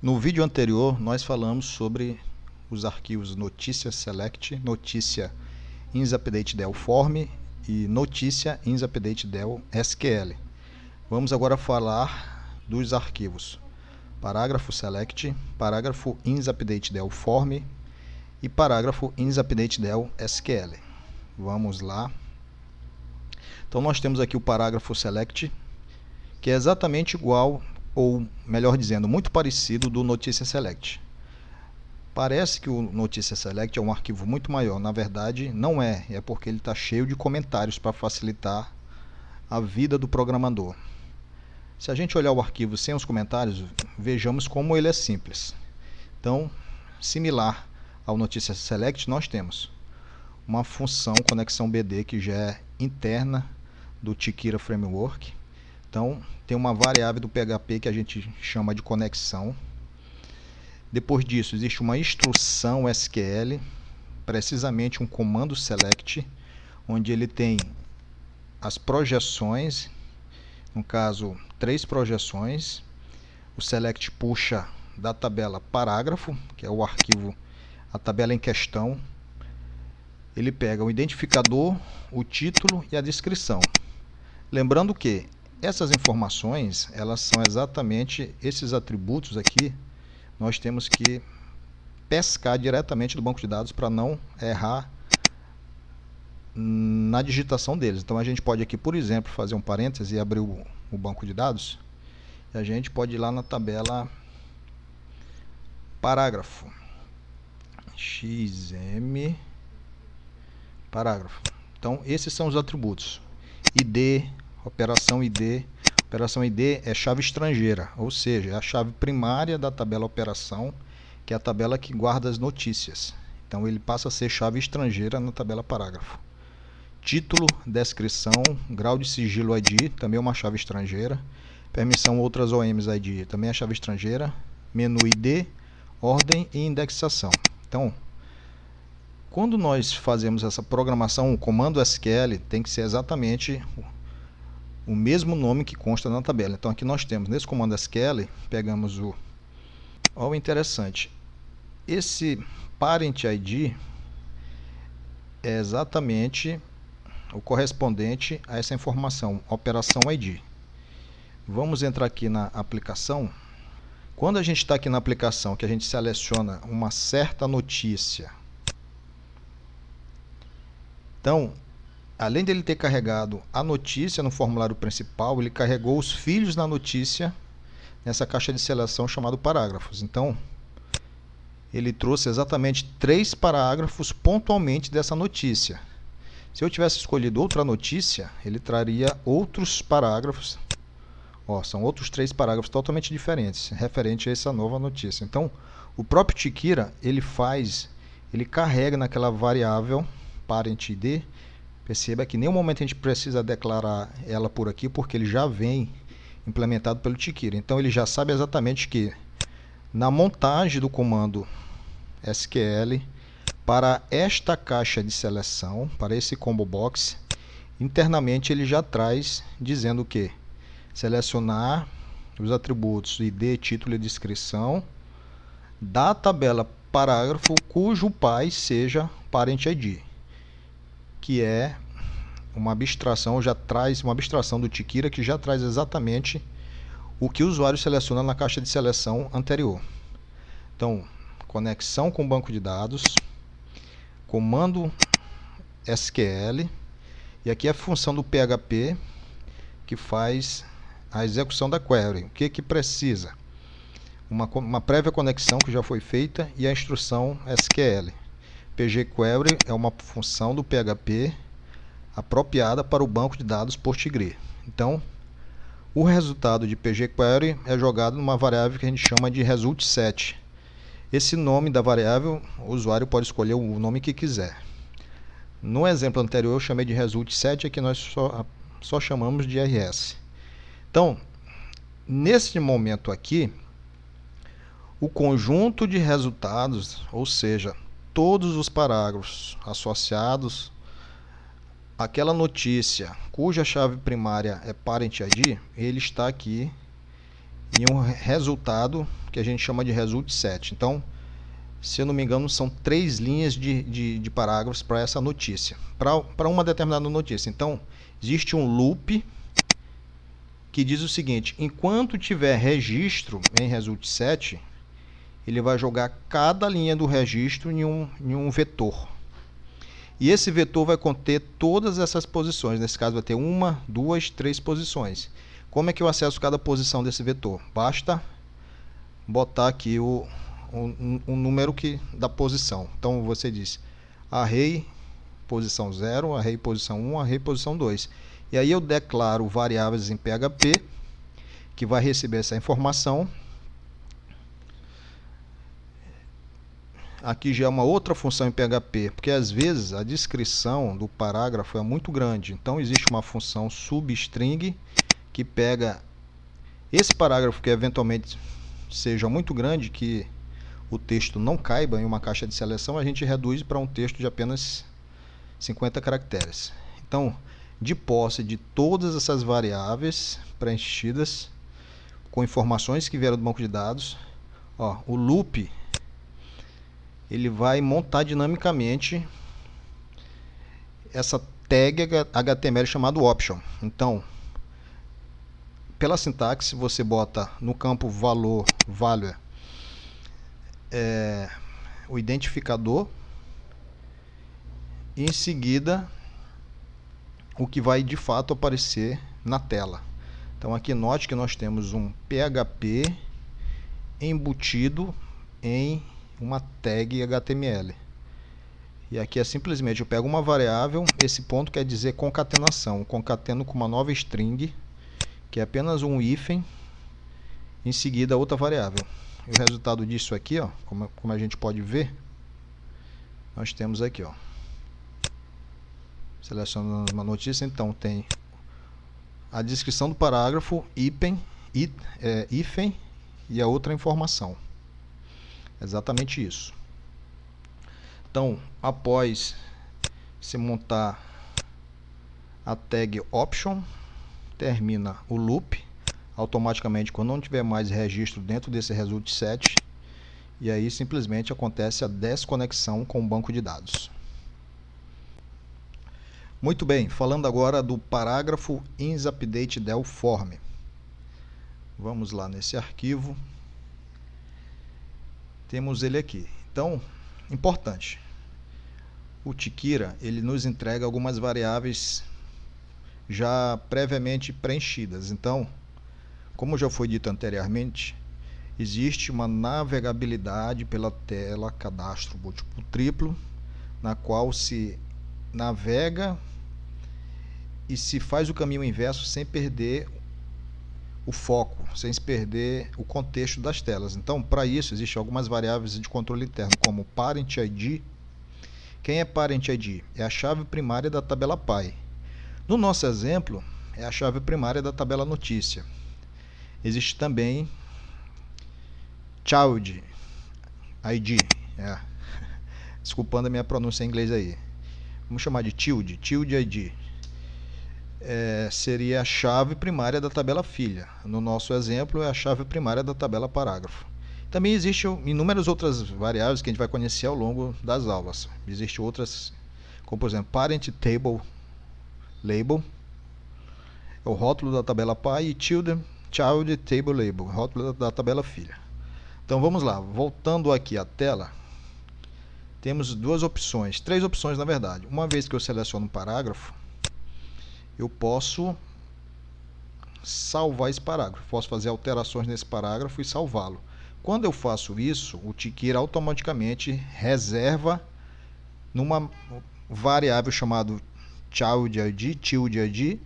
No vídeo anterior, nós falamos sobre os arquivos notícia select, notícia insUpdateDel form e notícia insUpdateDel SQL. Vamos agora falar dos arquivos parágrafo select, parágrafo insUpdateDel form e parágrafo insUpdateDel SQL. Vamos lá. Então nós temos aqui o parágrafo select, que é exatamente igual, ou melhor dizendo, muito parecido do notícia select. Parece que o notícia select é um arquivo muito maior, na verdade não é, é porque ele está cheio de comentários para facilitar a vida do programador. Se a gente olhar o arquivo sem os comentários, vejamos como ele é simples. Então, similar ao notícia select, nós temos uma função conexão BD que já é interna do Tchyra Framework. Então, tem uma variável do PHP que a gente chama de conexão. Depois disso, existe uma instrução SQL, precisamente um comando select, onde ele tem as projeções, no caso, 3 projeções. O select puxa da tabela parágrafo, que é o arquivo, a tabela em questão. Ele pega o identificador, o título e a descrição. Lembrando que essas informações, elas são exatamente esses atributos aqui, nós temos que pescar diretamente do banco de dados para não errar na digitação deles. Então a gente pode aqui, por exemplo, fazer um parêntese e abrir o banco de dados. E a gente pode ir lá na tabela parágrafo. XM parágrafo. Então esses são os atributos. ID, operação ID. Operação ID é chave estrangeira, ou seja, é a chave primária da tabela operação, que é a tabela que guarda as notícias. Então ele passa a ser chave estrangeira na tabela parágrafo. Título, descrição, grau de sigilo ID, também é uma chave estrangeira. Permissão outras OMs ID, também é chave estrangeira. Menu ID, ordem e indexação. Então, quando nós fazemos essa programação, o comando SQL tem que ser exatamente o mesmo nome que consta na tabela. Então aqui nós temos, nesse comando SQL, pegamos o... Olha o interessante, esse parent ID é exatamente o correspondente a essa informação, operação ID. Vamos entrar aqui na aplicação. Quando a gente está aqui na aplicação, que a gente seleciona uma certa notícia, então, além dele ter carregado a notícia no formulário principal, ele carregou os filhos na notícia nessa caixa de seleção chamada parágrafos. Então, ele trouxe exatamente 3 parágrafos pontualmente dessa notícia. Se eu tivesse escolhido outra notícia, ele traria outros parágrafos. Ó, são outros 3 parágrafos totalmente diferentes, referente a essa nova notícia. Então, o próprio Tchyra, ele carrega naquela variável parent ID. Perceba que em nenhum momento a gente precisa declarar ela por aqui, porque ele já vem implementado pelo Tchyra. Então ele já sabe exatamente que na montagem do comando SQL para esta caixa de seleção, para esse combo box, internamente ele já traz dizendo que selecionar os atributos ID, título e descrição da tabela parágrafo cujo pai seja parent ID, que é uma abstração, já traz uma abstração do Tchyra que já traz exatamente o que o usuário seleciona na caixa de seleção anterior. Então, conexão com o banco de dados, comando SQL, e aqui a função do PHP que faz a execução da query. O que precisa? Uma prévia conexão que já foi feita e a instrução SQL. pgQuery é uma função do PHP apropriada para o banco de dados PostgreSQL. Então, o resultado de pgQuery é jogado numa variável que a gente chama de result_set. Esse nome da variável, o usuário pode escolher o nome que quiser. No exemplo anterior eu chamei de result_set, aqui nós só chamamos de rs. Então, nesse momento aqui, o conjunto de resultados, ou seja, todos os parágrafos associados àquela notícia cuja chave primária é parent ID, ele está aqui em um resultado que a gente chama de result set. Então, se eu não me engano, são 3 linhas de parágrafos para essa notícia, para uma determinada notícia. Então, existe um loop que diz o seguinte: enquanto tiver registro em result set, ele vai jogar cada linha do registro em um vetor. E esse vetor vai conter todas essas posições. Nesse caso vai ter 1, 2, 3 posições. Como é que eu acesso cada posição desse vetor? Basta botar aqui o número da posição. Então você diz array posição 0, array posição 1, array posição 2. E aí eu declaro variáveis em PHP que vai receber essa informação. Aqui já é uma outra função em PHP, porque às vezes a descrição do parágrafo é muito grande. Então existe uma função substring que pega esse parágrafo que eventualmente seja muito grande, que o texto não caiba em uma caixa de seleção, a gente reduz para um texto de apenas 50 caracteres. Então, de posse de todas essas variáveis preenchidas com informações que vieram do banco de dados, o loop ele vai montar dinamicamente essa tag HTML chamado option. Então, pela sintaxe, você bota no campo value o identificador e em seguida o que vai de fato aparecer na tela. Então aqui note que nós temos um PHP embutido em uma tag HTML. E aqui é simplesmente eu pego uma variável, esse ponto quer dizer concatenação, concateno com uma nova string, que é apenas um hífen, em seguida outra variável. E o resultado disso aqui, como a gente pode ver, nós temos aqui, selecionando uma notícia, então tem a descrição do parágrafo, hífen e a outra informação. Exatamente isso. Então, após se montar a tag option, termina o loop automaticamente quando não tiver mais registro dentro desse result set, e aí simplesmente acontece a desconexão com o banco de dados. Muito bem, falando agora do parágrafo insUpdateDelForm. Vamos lá nesse arquivo. Temos ele aqui. Então, importante. O Tikira, ele nos entrega algumas variáveis já previamente preenchidas. Então, como já foi dito anteriormente, existe uma navegabilidade pela tela cadastro múltiplo triplo, na qual se navega e se faz o caminho inverso sem perder o foco, sem perder o contexto das telas. Então, para isso, existem algumas variáveis de controle interno, como Parent ID. Quem é Parent ID? É a chave primária da tabela PY. No nosso exemplo, é a chave primária da tabela notícia. Existe também Child ID. Desculpando a minha pronúncia em inglês aí. Vamos chamar de Child ID. Seria a chave primária da tabela filha. No nosso exemplo, é a chave primária da tabela parágrafo. Também existem inúmeras outras variáveis que a gente vai conhecer ao longo das aulas. Existem outras, como por exemplo, Parent Table Label, é o rótulo da tabela PY, e Child Table Label, rótulo da tabela filha. Então vamos lá, voltando aqui à tela, temos três opções na verdade. Uma vez que eu seleciono um parágrafo, eu posso salvar esse parágrafo, posso fazer alterações nesse parágrafo e salvá-lo. Quando eu faço isso, o Tikira automaticamente reserva numa variável chamada Child ID,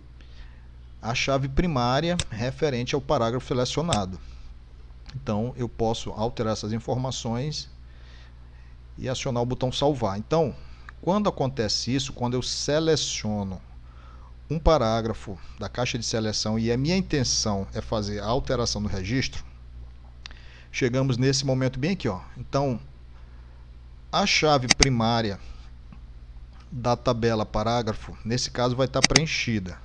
a chave primária referente ao parágrafo selecionado. Então eu posso alterar essas informações e acionar o botão salvar. Então, quando acontece isso, quando eu seleciono um parágrafo da caixa de seleção e a minha intenção é fazer a alteração no registro, chegamos nesse momento bem aqui, Então, a chave primária da tabela parágrafo, nesse caso, vai estar preenchida.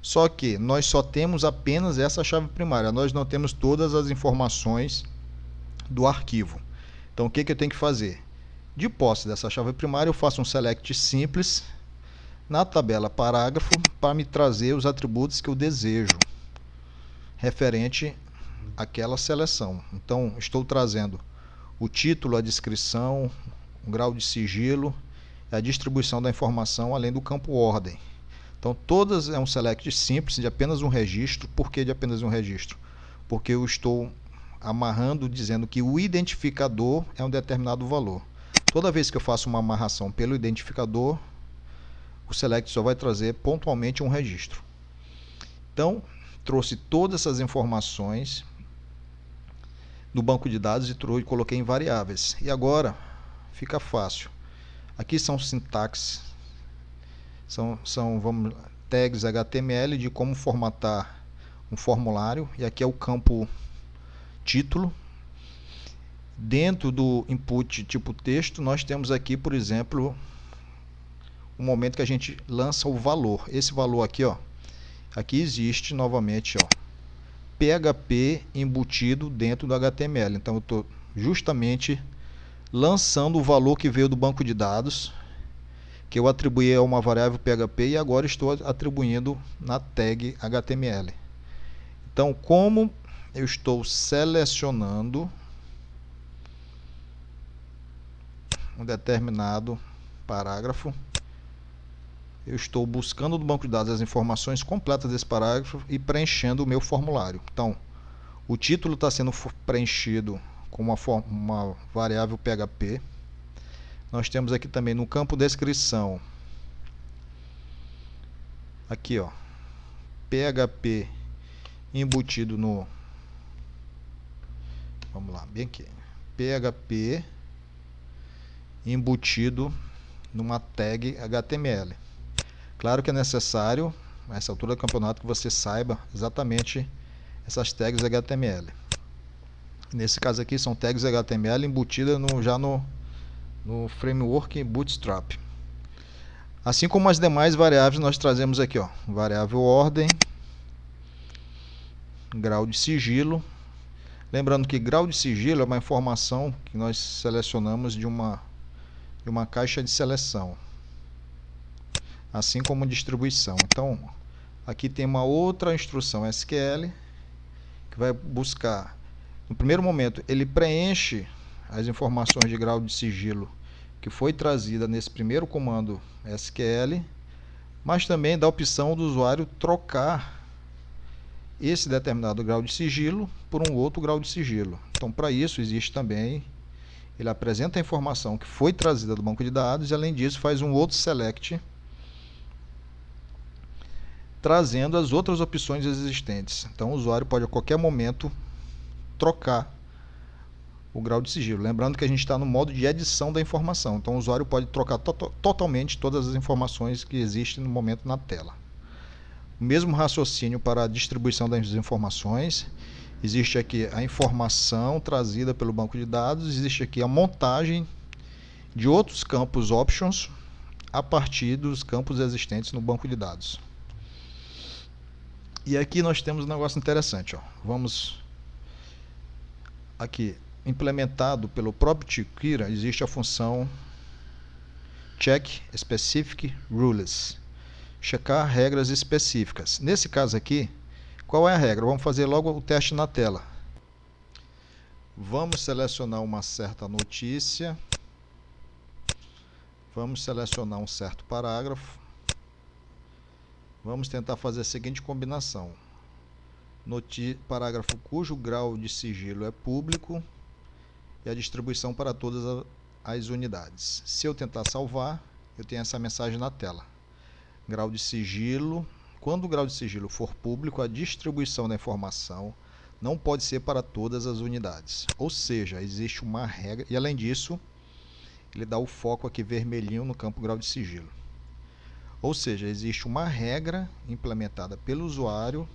Só que nós só temos apenas essa chave primária, nós não temos todas as informações do arquivo. Então o que eu tenho que fazer? De posse dessa chave primária, eu faço um select simples na tabela parágrafo para me trazer os atributos que eu desejo referente àquela seleção. Então estou trazendo o título, a descrição, o grau de sigilo, a distribuição da informação, além do campo ordem. Então todas é um select simples de apenas um registro. Por que de apenas um registro? Porque eu estou amarrando, dizendo que o identificador é um determinado valor. Toda vez que eu faço uma amarração pelo identificador, o select só vai trazer pontualmente um registro. Então, trouxe todas essas informações do banco de dados e coloquei em variáveis. E agora fica fácil. Aqui são sintaxes, são tags HTML de como formatar um formulário. E aqui é o campo título. Dentro do input tipo texto, nós temos aqui, por exemplo, o momento que a gente lança o valor. Esse valor aqui, ó, aqui existe novamente, ó, PHP embutido dentro do HTML. Então eu estou justamente lançando o valor que veio do banco de dados, que eu atribuí a uma variável PHP, e agora estou atribuindo na tag HTML. Então, como eu estou selecionando um determinado parágrafo, eu estou buscando do banco de dados as informações completas desse parágrafo e preenchendo o meu formulário. Então, o título está sendo preenchido com uma variável PHP. Nós temos aqui também no campo descrição, aqui, ó, PHP embutido no, vamos lá, bem aqui, PHP embutido numa tag HTML. Claro que é necessário, nessa altura do campeonato, que você saiba exatamente essas tags HTML. Nesse caso aqui são tags HTML embutidas já no framework Bootstrap. Assim como as demais variáveis, nós trazemos aqui, ó, variável ordem, grau de sigilo. Lembrando que grau de sigilo é uma informação que nós selecionamos de uma caixa de seleção, assim como distribuição. Então, aqui tem uma outra instrução SQL que vai buscar. No primeiro momento, ele preenche as informações de grau de sigilo que foi trazida nesse primeiro comando SQL, mas também dá a opção do usuário trocar esse determinado grau de sigilo por um outro grau de sigilo. Então, para isso, existe também, ele apresenta a informação que foi trazida do banco de dados e, além disso, faz um outro select trazendo as outras opções existentes. Então, o usuário pode a qualquer momento trocar o grau de sigilo. Lembrando que a gente está no modo de edição da informação. Então, o usuário pode trocar totalmente todas as informações que existem no momento na tela. O mesmo raciocínio para a distribuição das informações. Existe aqui a informação trazida pelo banco de dados. Existe aqui a montagem de outros campos options a partir dos campos existentes no banco de dados. E aqui nós temos um negócio interessante, ó. Vamos aqui, implementado pelo próprio Tchyra, existe a função check specific rules, checar regras específicas. Nesse caso aqui, qual é a regra? Vamos fazer logo o teste na tela. Vamos selecionar uma certa notícia, vamos selecionar um certo parágrafo. Vamos tentar fazer a seguinte combinação: parágrafo cujo grau de sigilo é público e a distribuição para todas as unidades. Se eu tentar salvar, eu tenho essa mensagem na tela. Grau de sigilo. Quando o grau de sigilo for público, a distribuição da informação não pode ser para todas as unidades. Ou seja, existe uma regra, e além disso, ele dá o foco aqui vermelhinho no campo grau de sigilo. Ou seja, existe uma regra implementada pelo usuário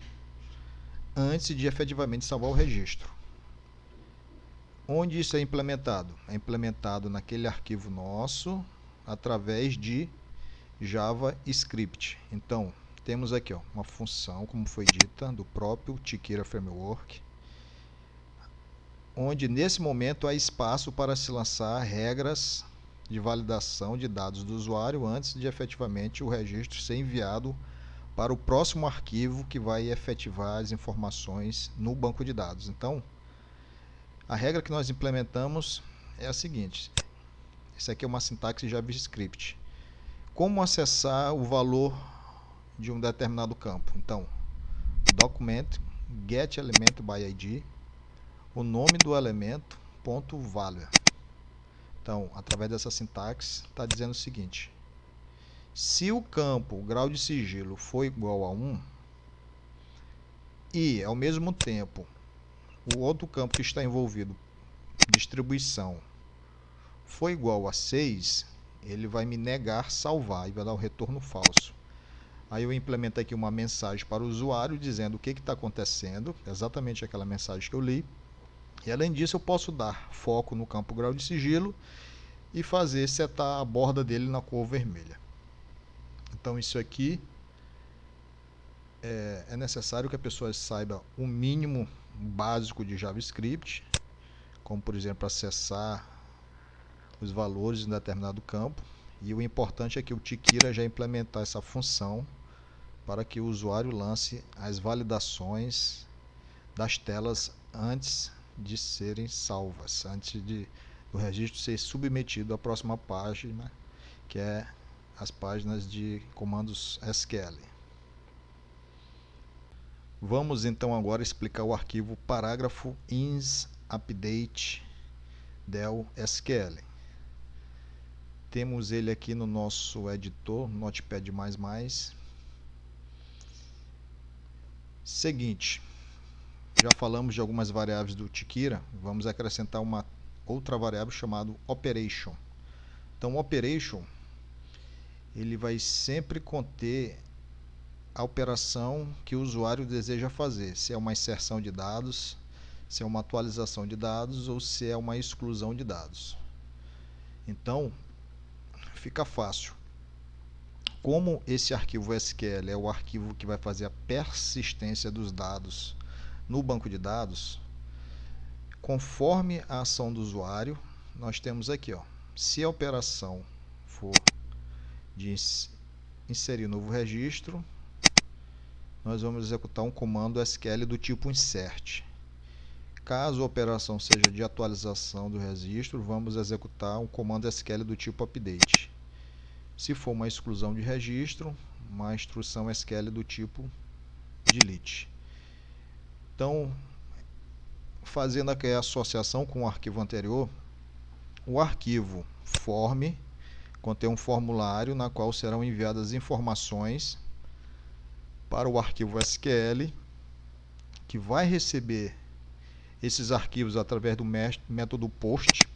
antes de efetivamente salvar o registro. Onde isso é implementado? É implementado naquele arquivo nosso através de JavaScript. Então, temos aqui uma função, como foi dita, do próprio Tikira Framework, onde nesse momento há espaço para se lançar regras de validação de dados do usuário antes de efetivamente o registro ser enviado para o próximo arquivo que vai efetivar as informações no banco de dados. Então, a regra que nós implementamos é a seguinte: essa aqui é uma sintaxe JavaScript. Como acessar o valor de um determinado campo? Então, document get element by id, o nome do elemento ponto value. Então, através dessa sintaxe, está dizendo o seguinte: se o campo, o grau de sigilo, for igual a 1 e, ao mesmo tempo, o outro campo que está envolvido, distribuição, for igual a 6, ele vai me negar salvar e vai dar o retorno falso. Aí eu implemento aqui uma mensagem para o usuário dizendo o que está acontecendo, exatamente aquela mensagem que eu li. E além disso, eu posso dar foco no campo grau de sigilo e fazer setar a borda dele na cor vermelha. Então isso aqui é necessário que a pessoa saiba o mínimo básico de JavaScript, como por exemplo acessar os valores em determinado campo. E o importante é que o Tikira já implementar essa função para que o usuário lance as validações das telas antes de serem salvas, antes do registro ser submetido à próxima página, que é as páginas de comandos SQL. Vamos então agora explicar o arquivo parágrafo ins update del SQL. Temos ele aqui no nosso editor Notepad++. Seguinte, já falamos de algumas variáveis do Tikira, vamos acrescentar uma outra variável chamada operation. Então, operation ele vai sempre conter a operação que o usuário deseja fazer, se é uma inserção de dados, se é uma atualização de dados ou se é uma exclusão de dados. Então, fica fácil. Como esse arquivo SQL é o arquivo que vai fazer a persistência dos dados no banco de dados, conforme a ação do usuário, nós temos aqui, se a operação for de inserir novo registro, nós vamos executar um comando SQL do tipo insert. Caso a operação seja de atualização do registro, vamos executar um comando SQL do tipo update. Se for uma exclusão de registro, uma instrução SQL do tipo delete. Então, fazendo aqui a associação com o arquivo anterior, o arquivo form contém um formulário na qual serão enviadas informações para o arquivo SQL, que vai receber esses arquivos através do método POST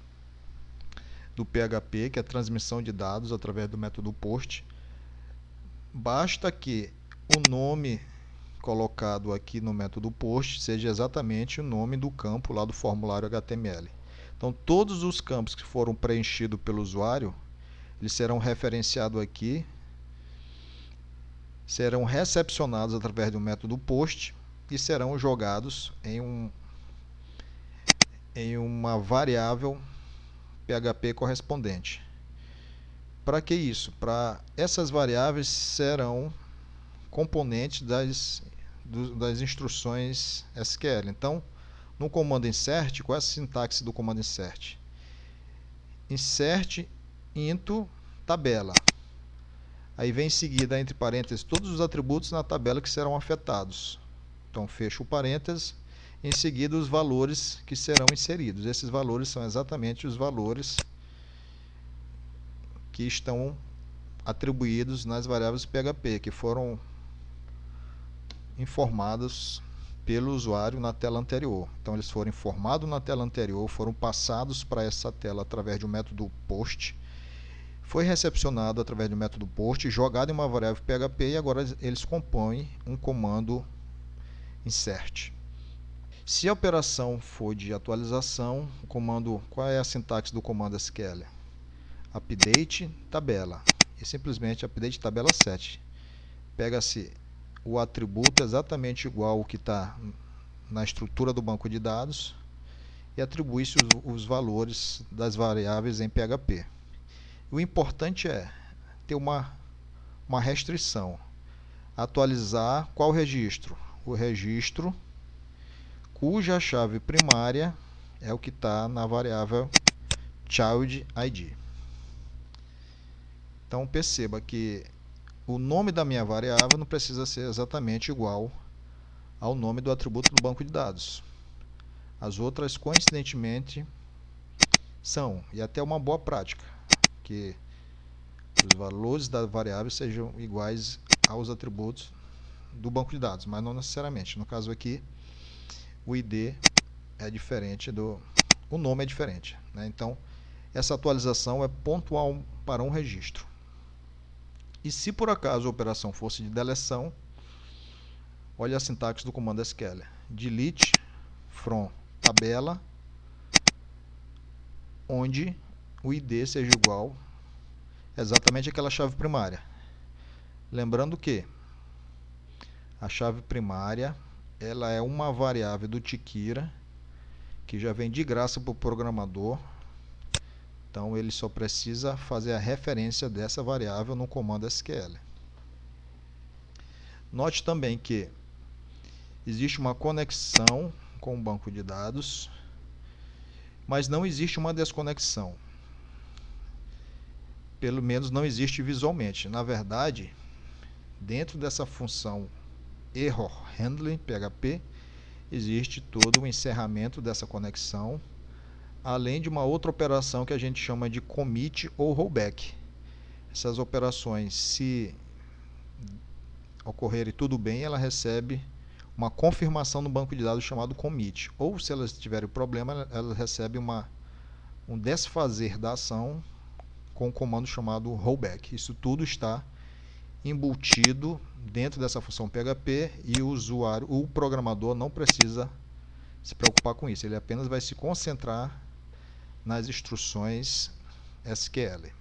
do PHP, que é a transmissão de dados através do método POST. Basta que o nome colocado aqui no método POST seja exatamente o nome do campo lá do formulário HTML. Então, todos os campos que foram preenchidos pelo usuário, eles serão referenciados aqui, serão recepcionados através do método POST e serão jogados em uma variável PHP correspondente. Para que isso? Para essas variáveis serão componentes das instruções SQL. Então, no comando insert, qual é a sintaxe do comando insert? Insert into tabela. Aí vem em seguida, entre parênteses, todos os atributos na tabela que serão afetados. Então, fecho o parênteses. Em seguida, os valores que serão inseridos. Esses valores são exatamente os valores que estão atribuídos nas variáveis PHP, que foram informados pelo usuário na tela anterior. Então, eles foram informados na tela anterior, foram passados para essa tela através do método POST, foi recepcionado através do método POST, jogado em uma variável PHP e agora eles compõem um comando insert. Se a operação for de atualização, o comando, qual é a sintaxe do comando SQL? Update tabela. E simplesmente update tabela 7. pega-se o atributo exatamente igual ao que está na estrutura do banco de dados e atribui-se os valores das variáveis em PHP. O importante é ter uma restrição. Atualizar qual registro? O registro cuja chave primária é o que está na variável child ID. Então perceba que o nome da minha variável não precisa ser exatamente igual ao nome do atributo do banco de dados. As outras, coincidentemente, são, e até uma boa prática, que os valores da variável sejam iguais aos atributos do banco de dados, mas não necessariamente. No caso aqui, o ID é diferente o nome é diferente, né? Então, essa atualização é pontual para um registro. E se por acaso a operação fosse de deleção, olha a sintaxe do comando SQL. Delete from tabela, onde o ID seja igual exatamente àquela chave primária. Lembrando que a chave primária ela é uma variável do Tiquira que já vem de graça para o programador. Então ele só precisa fazer a referência dessa variável no comando SQL. Note também que existe uma conexão com o banco de dados, mas não existe uma desconexão. Pelo menos não existe visualmente. Na verdade, dentro dessa função error handling PHP, existe todo o encerramento dessa conexão, além de uma outra operação que a gente chama de commit ou rollback. Essas operações, se ocorrerem tudo bem, ela recebe uma confirmação no banco de dados chamado commit, ou se elas tiverem problema, ela recebe um desfazer da ação com um comando chamado rollback. Isso tudo está embutido dentro dessa função PHP e o programador não precisa se preocupar com isso, ele apenas vai se concentrar nas instruções SQL.